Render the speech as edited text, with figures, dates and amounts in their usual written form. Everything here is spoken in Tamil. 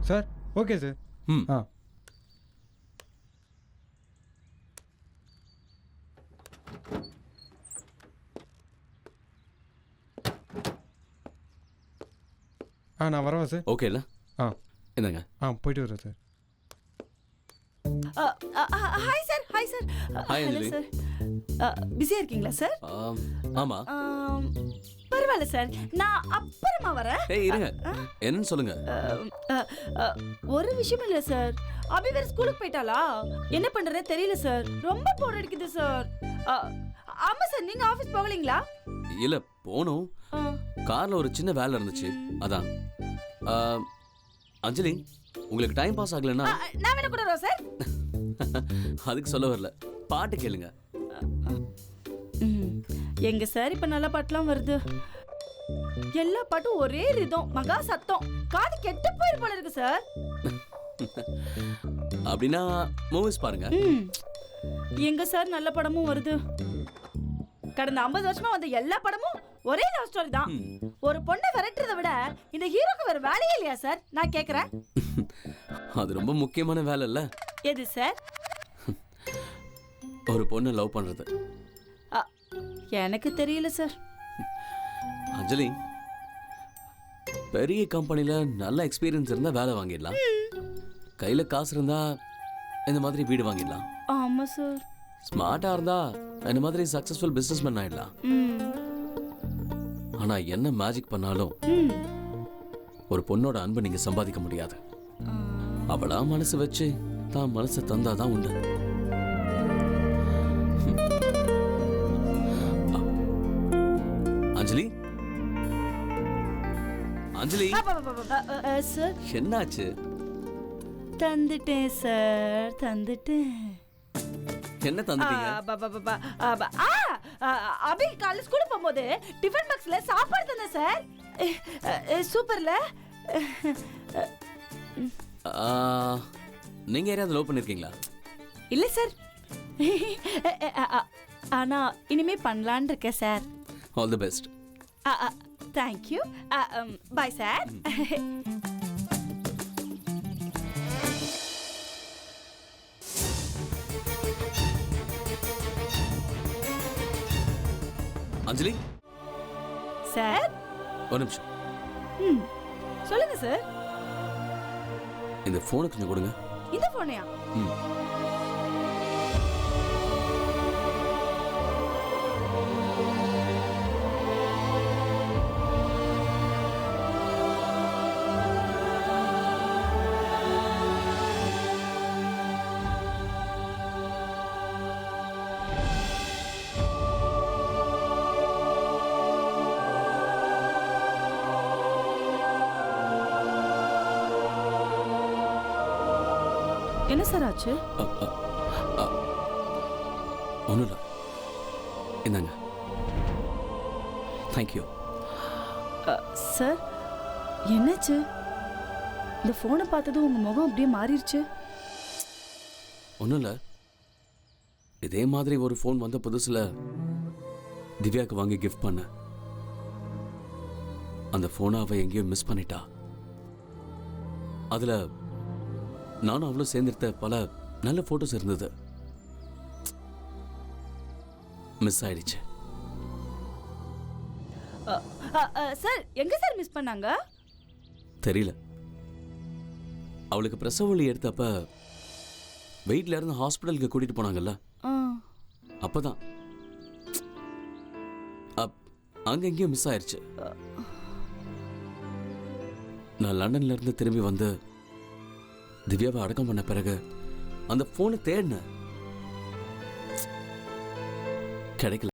Sir okay sir. ம் ஆ நான் வரவா சார்? ஓகே இல்லை ஆ என்னங்க போயிட்டு வரேன் sir. Hi sir. Hi sir. Hi hello Anjali. Sir. பிஸியாக இருக்கீங்களா சார்? ஆமாம். பரவாயில்ல சார், நான் அப்புறமா வரேன். ஏய் இருங்க, என்னன்னு சொல்லுங்க. ஒரு விஷயம் இல்லை சார். அபி வேற ஸ்கூலுக்கு போயிட்டாளா? என்ன பண்றதே தெரியல சார். ரொம்ப போர் அடிக்குது சார். ஆமா சார், நீங்க ஆபீஸ் போகலீங்களா? இல்லை போகணும், காரில் ஒரு சின்ன வேலை இருந்துச்சு அதான். அஞ்சலி உங்களுக்கு டைம் பாஸ் ஆகலைன்னா நான் வேணா கூட வரேன் சார். அதுக்கு சொல்ல வரல, பாட்டு கேளுங்க. எங்க சார் இப்ப நல்ல பாட்டுலாம் வருது. எல்லா பாட்டும் ஒரே ரிதம், மகா சத்தம், காது கெட்டு போயிரு போல இருக்கு சார். அப்படின்னா மூவிஸ் பாருங்க. எங்க சார் நல்ல படமும் வருது. கடந்த 50 வருஷமா வந்த எல்லா படமும் ஒரே லவ் ஸ்டோரி தான். ஒரு பொண்ணை விரட்டுறதை விட இந்த ஹீரோக்கு வேற வேலையே இல்லையா சார்? நான் கேக்குறேன். அது ரொம்ப முக்கியமான வேலை இல்ல? எது சார்? ஒரு பொண்ணை லவ் பண்றது. எனக்கு தெரியல சார். அஞ்சலி, பெரிய கம்பெனில நல்ல எக்ஸ்பீரியன்ஸ் இருந்தா வேலை வாங்கிடலாம், கையில காசு இருந்தா இந்த மாதிரி வீடு வாங்கிடலாம். ஆமா சார். ஸ்மார்ட்டா இருந்தா இந்த மாதிரி சக்சஸ்ஃபுல் பிசினஸ்மேன் ஆயிடலாம். ஆனா என்ன மேஜிக் பண்ணாலும் ஒரு பொண்ணோட அன்பை நீங்க சம்பாதிக்க முடியாது. அவளா மனசு வச்சு தான் மனசை தந்தாதான் உண்டு. அஞ்சலி, அஞ்சலி சார் என்னாச்சு? தந்துட்டேன் சார், தந்துட்டேன். என்ன தந்துட்டீங்க? அபி காலைல ஸ்கூலுக்கு போகும்போது டிஃபன் பாக்ஸ்ல சாப்பாடு தந்தேன் சார். சூப்பர்ல. நீங்க யாரையாவது லவ் பண்ணிருக்கீங்களா? இல்ல சார், ஆனா இனிமே பண்ணலான்னு இருக்கேன் sir. All the best. Thank you. Bye sir. Anjali sir ஒரு நிமிஷம். சொல்லுங்க சார். இந்த போனை கொஞ்சம் கொடுங்க. இந்த போனையா? என்ன சார் ஆச்சு? ஒன்றும் இல்லை, என்னங்க. Thank you sir. என்னாச்சு? இந்த போனை பார்த்ததும் உங்க முகம் அப்படியே மாறிடுச்சு. ஒன்றும் இல்லை, இதே மாதிரி ஒரு ஃபோன் வந்த புதுசுல திவ்யாவுக்கு வாங்கி கிஃப்ட் பண்ண. அந்த ஃபோனை அவ எங்கேயோ மிஸ் பண்ணிட்டா. அதுல நானும் அவ்வளோ சேர்ந்தெடுத்த பல நல்ல போட்டோஸ் இருந்தது, மிஸ் ஆயிடுச்சு. சார் எங்க சார் மிஸ் பண்ணாங்க? தெரியல. அவளுக்கு பிரசவ வலி எடுத்தப்ப வெயிட்ல இருந்து ஹாஸ்பிட்டலுக்கு கூட்டிட்டு போனாங்கல்ல, அப்பதான் அங்க எங்கேயும் மிஸ் ஆயிடுச்சு. நான் லண்டன்ல இருந்து திரும்பி வந்து திவ்யாவை அடக்கம் பண்ண பிறகு அந்த போனை தேடின, கிடைக்கல.